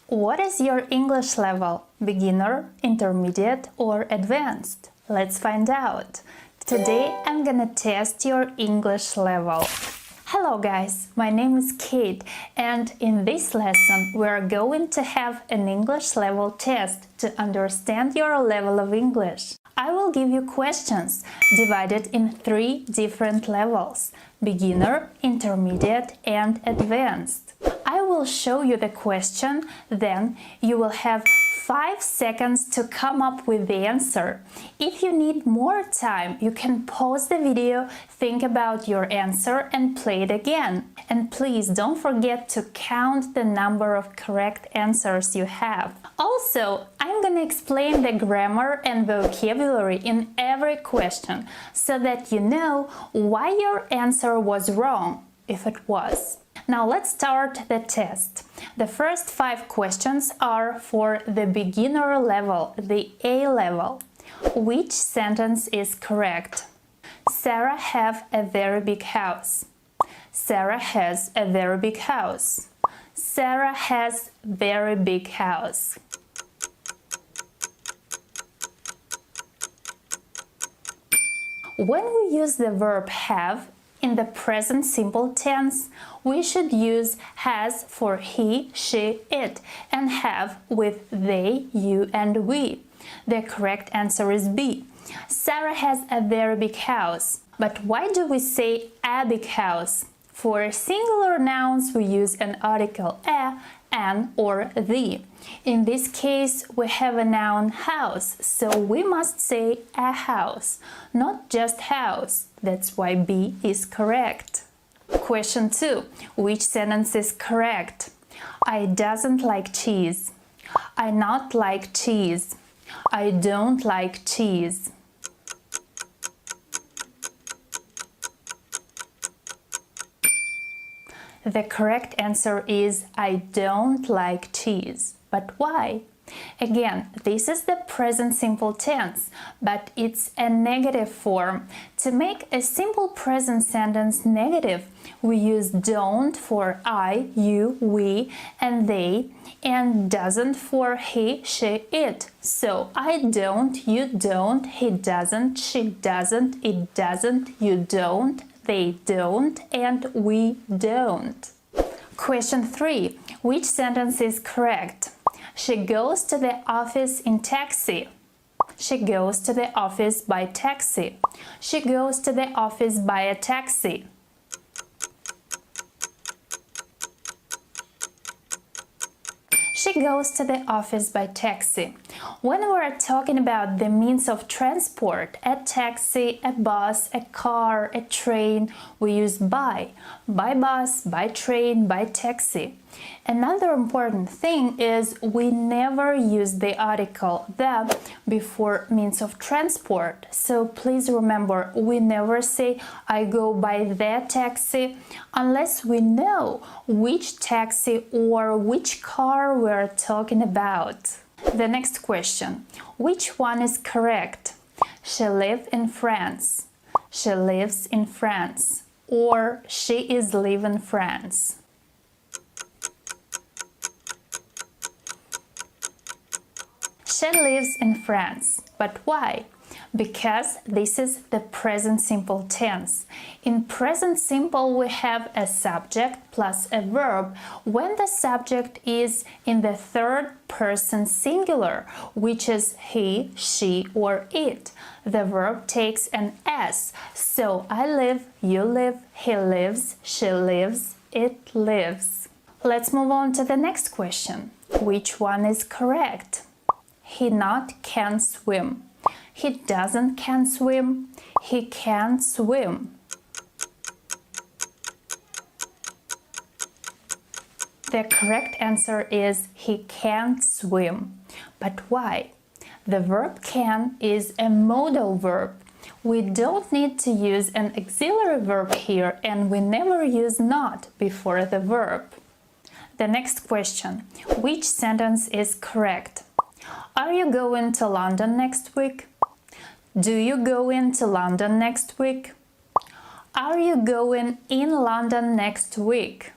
What is your English level? Beginner, intermediate, or advanced? Let's find out. Today I'm gonna test your English level. Hello guys, my name is Kate, and in this lesson we are going to have an English level test to understand your level of English. I will give you questions divided in 3 different levels: beginner, intermediate, and advanced. I will show you the question, then you will have 5 seconds to come up with the answer. If you need more time, you can pause the video, think about your answer and play it again. And please don't forget to count the number of correct answers you have. Also, I'm gonna explain the grammar and vocabulary in every question so that you know why your answer was wrong, if it was. Now let's start the test. The first 5 questions are for the beginner level, the A level. Which sentence is correct? Sarah have a very big house. Sarah has a very big house. Sarah has very big house. When we use the verb have in the present simple tense, we should use has for he, she, it, and have with they, you, and we. The correct answer is B. Sarah has a very big house. But why do we say a big house? For singular nouns, we use an article a, an, or the. In this case, we have a noun house, so we must say a house, not just house. That's why B is correct. Question 2. Which sentence is correct? I doesn't like cheese. I not like cheese. I don't like cheese. The correct answer is I don't like cheese. But why? Again, this is the present simple tense, but it's a negative form. To make a simple present sentence negative, we use don't for I, you, we, and they, and doesn't for he, she, it. So I don't, you don't, he doesn't, she doesn't, it doesn't, you don't, they don't, and we don't. Question 3. Which sentence is correct? She goes to the office in taxi. She goes to the office by taxi. She goes to the office by a taxi. She goes to the office by taxi. When we're talking about the means of transport, a taxi, a bus, a car, a train, we use by bus, by train, by taxi. Another important thing is we never use the article the before means of transport. So please remember, we never say I go by the taxi unless we know which taxi or which car we're talking about. The next question. Which one is correct? She lived in France. She lives in France. Or she is living in France. She lives in France. But why? Because this is the present simple tense. In present simple we have a subject plus a verb when the subject is in the third person singular, which is he, she, or it. The verb takes an S. So I live, you live, he lives, she lives, it lives. Let's move on to the next question. Which one is correct? He not can swim. He doesn't can swim. He can swim. The correct answer is he can't swim. But why? The verb can is a modal verb. We don't need to use an auxiliary verb here, and we never use not before the verb. The next question. Which sentence is correct? Are you going to London next week? Do you go into London next week? Are you going in London next week?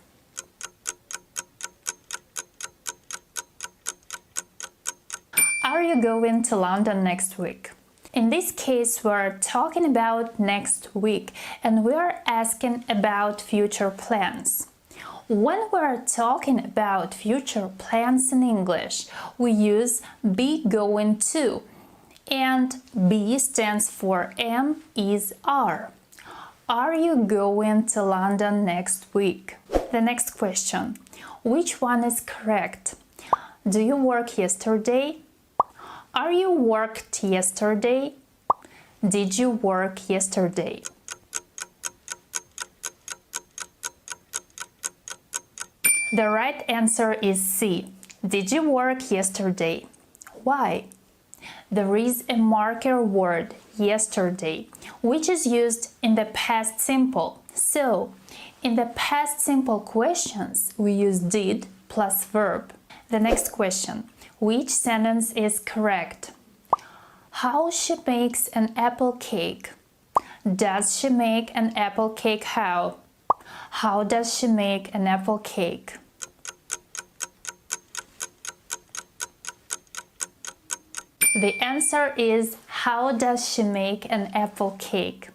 you going to London next week? In this case, we're talking about next week and we're asking about future plans. When we're talking about future plans in English, we use be going to, and be stands for am, is, are. Are you going to London next week? The next question. Which one is correct? Do you work yesterday? Are you worked yesterday? Did you work yesterday? The right answer is C. Did you work yesterday? Why? There is a marker word, yesterday, which is used in the past simple. So, in the past simple questions, we use did plus verb. The next question. Which sentence is correct? How she makes an apple cake. Does she make an apple cake? How? How does she make an apple cake? The answer is how does she make an apple cake?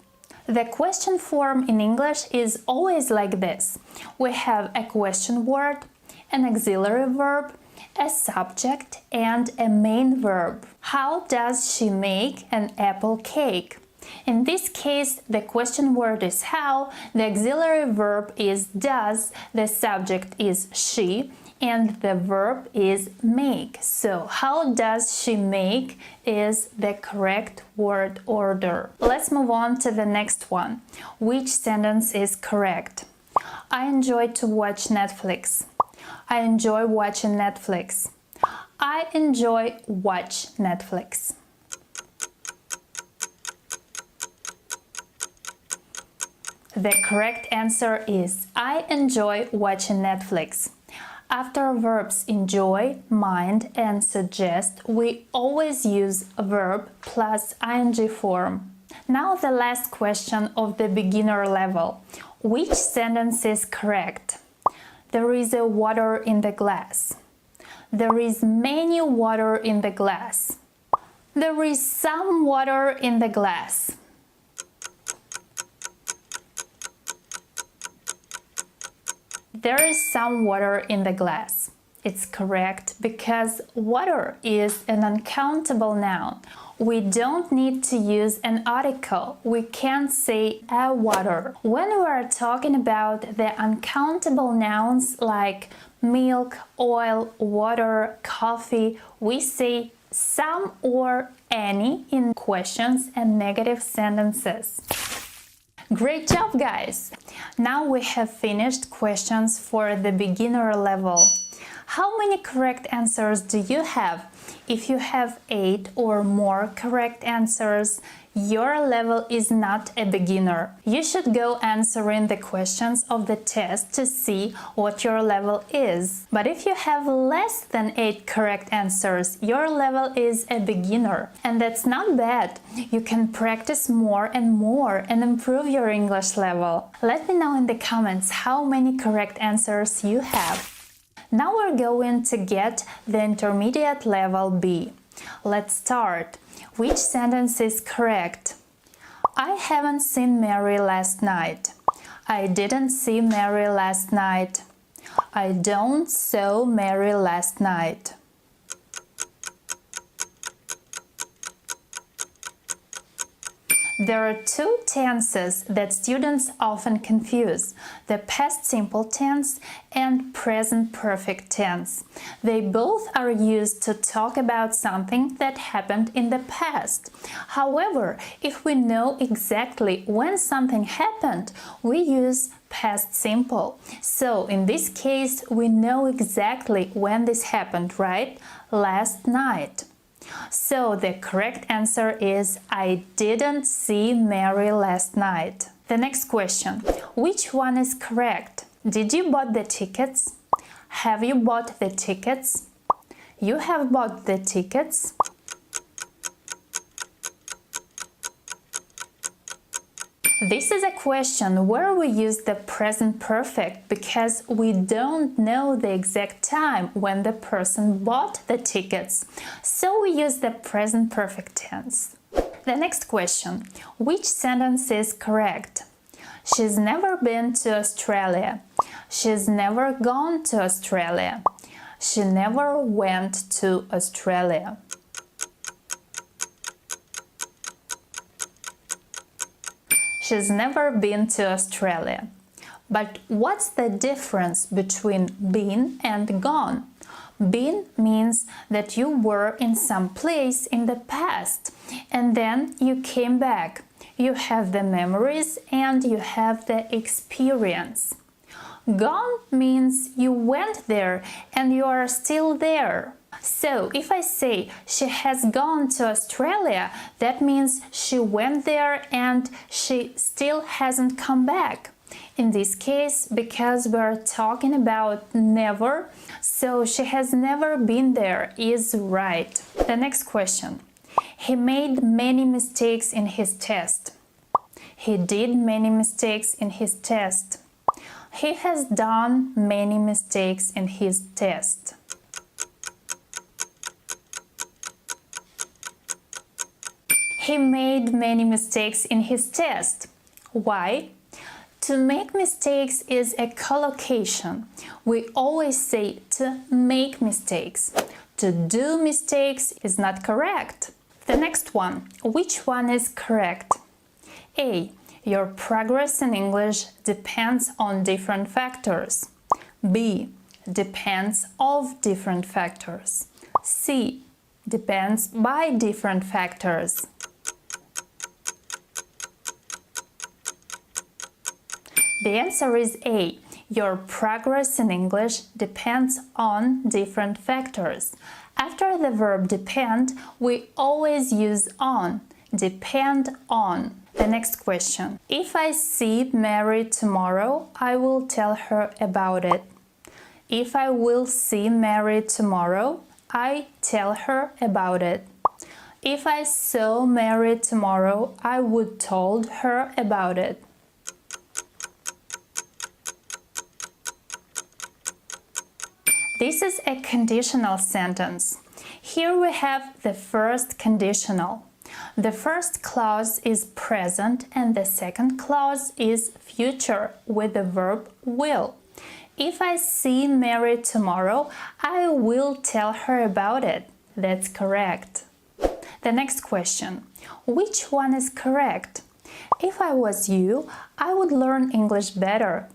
The question form in English is always like this. We have a question word, an auxiliary verb, a subject, and a main verb. How does she make an apple cake? In this case, the question word is how, the auxiliary verb is does, the subject is she, and the verb is make. So, how does she make is the correct word order. Let's move on to the next one. Which sentence is correct? I enjoy to watch Netflix. I enjoy watching Netflix. I enjoy watch Netflix. The correct answer is I enjoy watching Netflix. After verbs enjoy, mind, and suggest, we always use a verb plus ing form. Now the last question of the beginner level. Which sentence is correct? There is a water in the glass. There is many water in the glass. There is some water in the glass. There is some water in the glass. It's correct because water is an uncountable noun. We don't need to use an article. We can't say a water. When we are talking about the uncountable nouns like milk, oil, water, coffee, we say some or any in questions and negative sentences. Great job, guys! Now we have finished questions for the beginner level. How many correct answers do you have? If you have 8 or more correct answers, your level is not a beginner. You should go answering the questions of the test to see what your level is. But if you have less than 8 correct answers, your level is a beginner. And that's not bad. You can practice more and more and improve your English level. Let me know in the comments how many correct answers you have. Now we're going to get the intermediate level B. Let's start. Which sentence is correct? I haven't seen Mary last night. I didn't see Mary last night. I don't saw Mary last night. There are two tenses that students often confuse, the past simple tense and present perfect tense. They both are used to talk about something that happened in the past. However, if we know exactly when something happened, we use past simple. So, in this case, we know exactly when this happened, right? Last night. So the correct answer is I didn't see Mary last night. The next question. Which one is correct? Did you bought the tickets? Have you bought the tickets? You have bought the tickets? This is a question where we use the present perfect because we don't know the exact time when the person bought the tickets, so we use the present perfect tense. The next question. Which sentence is correct? She's never been to Australia. She's never gone to Australia. She never went to Australia. She's never been to Australia. But what's the difference between been and gone? Been means that you were in some place in the past and then you came back. You have the memories and you have the experience. Gone means you went there and you are still there. So if I say she has gone to Australia, that means she went there and she still hasn't come back. In this case, because we're talking about never, so she has never been there is right. The next question. He made many mistakes in his test. He did many mistakes in his test. He has done many mistakes in his test. He made many mistakes in his test. Why? To make mistakes is a collocation. We always say to make mistakes. To do mistakes is not correct. The next one. Which one is correct? A. Your progress in English depends on different factors. B. Depends of different factors. C. Depends by different factors. The answer is A. Your progress in English depends on different factors. After the verb depend, we always use on. Depend on. The next question. If I see Mary tomorrow, I will tell her about it. If I will see Mary tomorrow, I tell her about it. If I saw Mary tomorrow, I would told her about it. This is a conditional sentence. Here we have the first conditional. The first clause is present and the second clause is future with the verb will. If I see Mary tomorrow, I will tell her about it. That's correct. The next question. Which one is correct? If I was you, I would learn English better.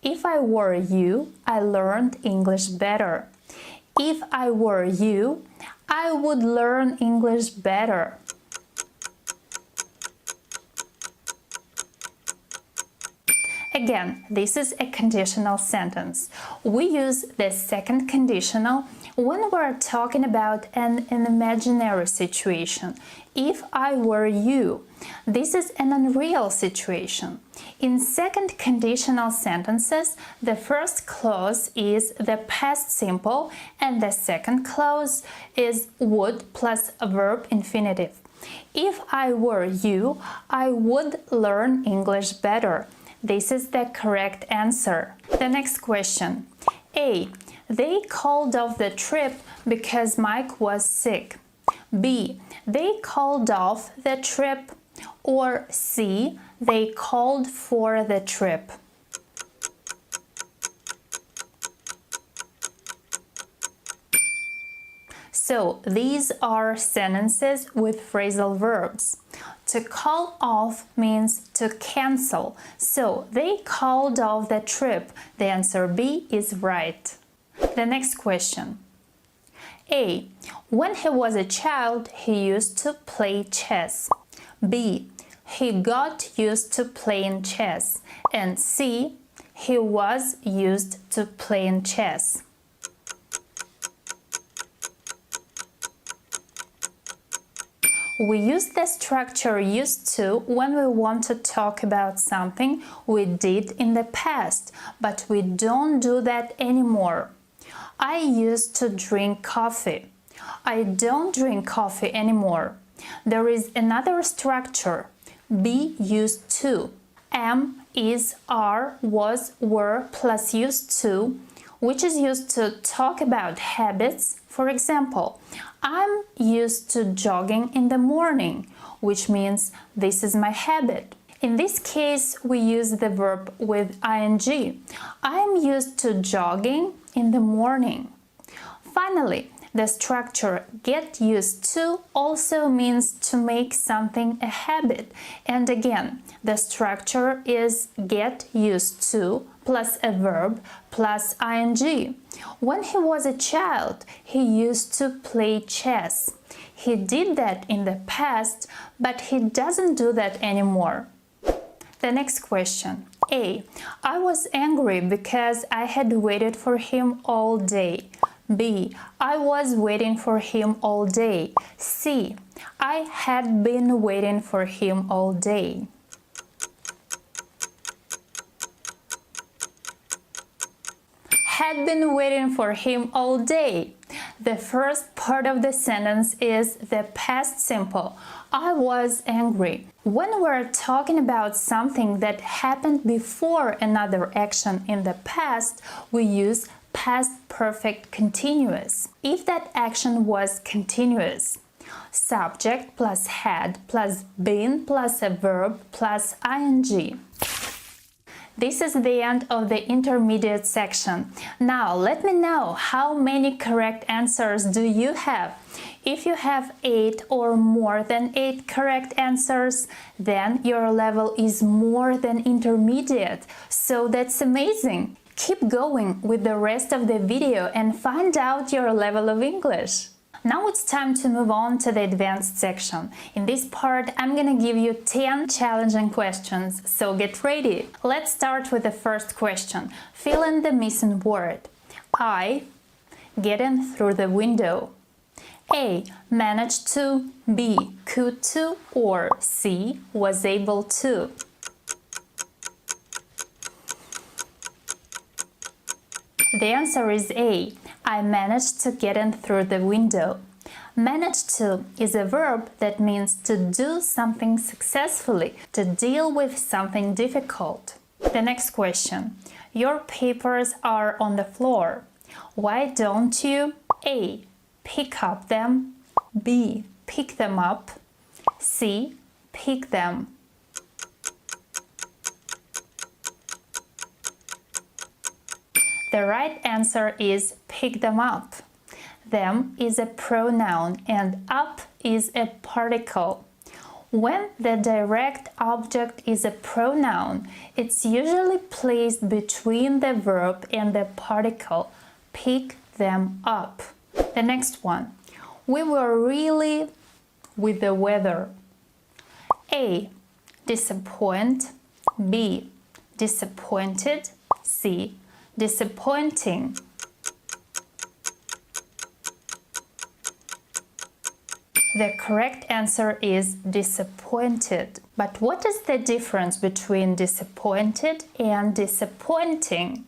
If I were you, I learned English better. If I were you, I would learn English better. Again, this is a conditional sentence. We use the second conditional when we're talking about an imaginary situation. If I were you, this is an unreal situation. In second conditional sentences, the first clause is the past simple and the second clause is would plus a verb infinitive. If I were you, I would learn English better. This is the correct answer. The next question. A. They called off the trip because Mike was sick. B. They called off the trip. Or C. They called for the trip. So these are sentences with phrasal verbs. To call off means to cancel. So they called off the trip. The answer B is right. The next question. A. When he was a child, he used to play chess. B. He got used to playing chess. And C. He was used to playing chess. We use the structure used to when we want to talk about something we did in the past, but we don't do that anymore. I used to drink coffee. I don't drink coffee anymore. There is another structure. be used to. Am, is, are, was, were plus used to, which is used to talk about habits. For example, I'm used to jogging in the morning, which means this is my habit. In this case, we use the verb with ing. I'm used to jogging in the morning. Finally, the structure get used to also means to make something a habit. And again, the structure is get used to plus a verb plus ing. When he was a child, he used to play chess. He did that in the past, but he doesn't do that anymore. The next question. A. I was angry because I had waited for him all day. B. I was waiting for him all day. C. I had been waiting for him all day. Had been waiting for him all day. The first part of the sentence is the past simple. I was angry. When we're talking about something that happened before another action in the past, we use past perfect continuous. If that action was continuous, subject plus had plus been plus a verb plus ing. This is the end of the intermediate section. Now let me know how many correct answers do you have. If you have 8 or more than 8 correct answers, then your level is more than intermediate. So that's amazing. Keep going with the rest of the video and find out your level of English. Now it's time to move on to the advanced section. In this part, I'm gonna give you 10 challenging questions, so get ready. Let's start with the first question. Fill in the missing word. I get in through the window. A. Managed to. B. Could to. Or C. Was able to. The answer is A. I managed to get in through the window. Manage to is a verb that means to do something successfully, to deal with something difficult. The next question. Your papers are on the floor. Why don't you A. Pick up them, B. Pick them up, C. Pick them. The right answer is pick them up. Them is a pronoun and up is a particle. When the direct object is a pronoun, it's usually placed between the verb and the particle. Pick them up. The next one. We were really with the weather. A. Disappoint. B. Disappointed. C. Disappointing. The correct answer is disappointed. But what is the difference between disappointed and disappointing?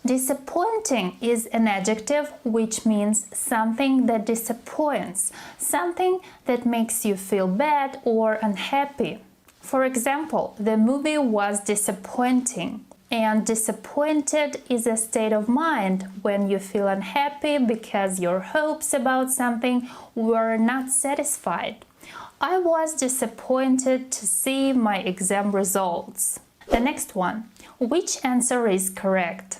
Disappointing is an adjective which means something that disappoints, something that makes you feel bad or unhappy. For example, the movie was disappointing. And disappointed is a state of mind when you feel unhappy because your hopes about something were not satisfied. I was disappointed to see my exam results. The next one. Which answer is correct?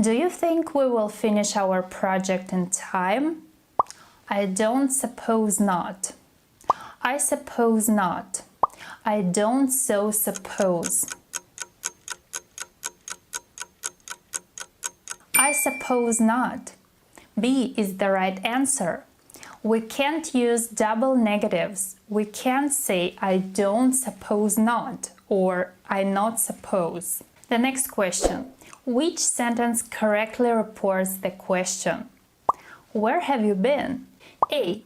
Do you think we will finish our project in time? I don't suppose not. I suppose not. I don't so suppose. I suppose not. B is the right answer. We can't use double negatives. We can't say I don't suppose not or I not suppose. The next question. Which sentence correctly reports the question? Where have you been? A.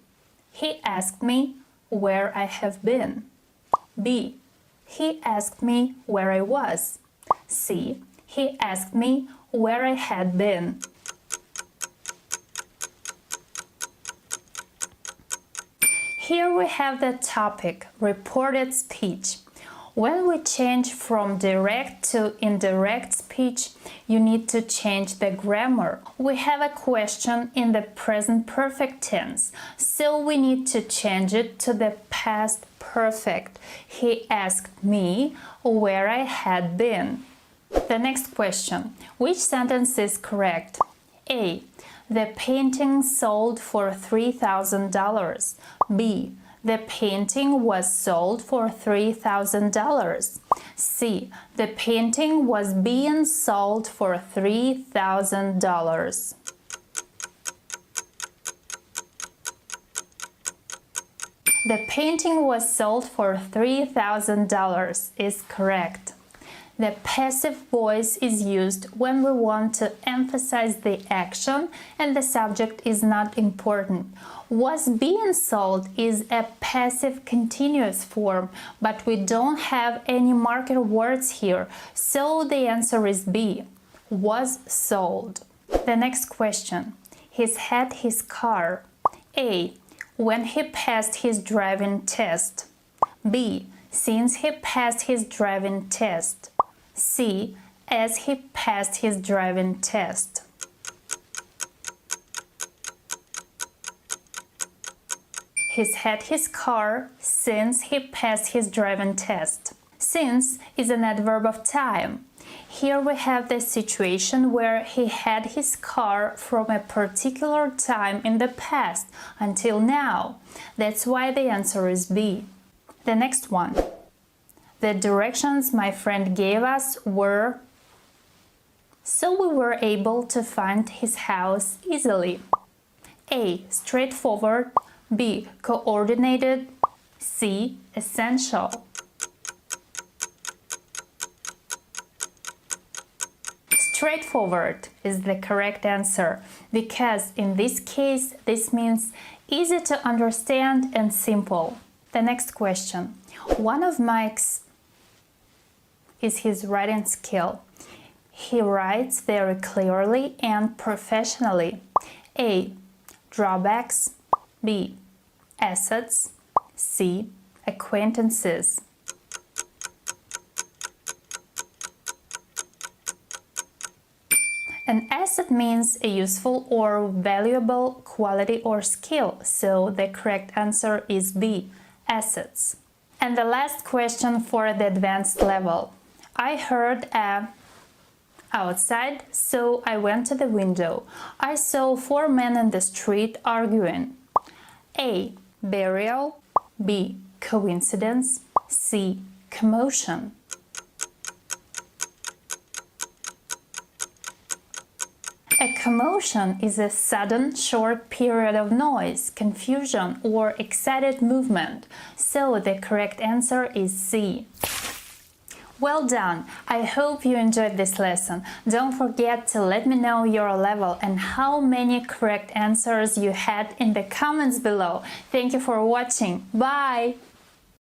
He asked me where I have been. B. He asked me where I was. C. He asked me where I had been. Here we have the topic, reported speech. When we change from direct to indirect speech, you need to change the grammar. We have a question in the present perfect tense, so we need to change it to the past perfect. He asked me where I had been. The next question. Which sentence is correct? A. The painting sold for $3,000. B. The painting was sold for $3,000. C. The painting was being sold for $3,000. The painting was sold for $3,000 is correct. The passive voice is used when we want to emphasize the action and the subject is not important. Was being sold is a passive continuous form, but we don't have any marker words here, so the answer is B. Was sold. The next question. He's had his car. A. When he passed his driving test. B. Since he passed his driving test. C. As he passed his driving test. He's had his car since he passed his driving test. Since is an adverb of time. Here we have the situation where he had his car from a particular time in the past until now. That's why the answer is B. The next one. The directions my friend gave us were... So we were able to find his house easily. A. Straightforward. B. Coordinated. C. Essential. Straightforward is the correct answer because in this case this means easy to understand and simple. The next question. One of Mike's is his writing skill. He writes very clearly and professionally. A. Drawbacks. B. Assets. C. Acquaintances. An asset means a useful or valuable quality or skill, so the correct answer is B. Assets. And the last question for the advanced level. I heard a outside, so I went to the window. I saw 4 men in the street arguing. A. Burial. B. Coincidence. C. Commotion. A commotion is a sudden, short period of noise, confusion, or excited movement, so the correct answer is C. Well done! I hope you enjoyed this lesson. Don't forget to let me know your level and how many correct answers you had in the comments below. Thank you for watching. Bye!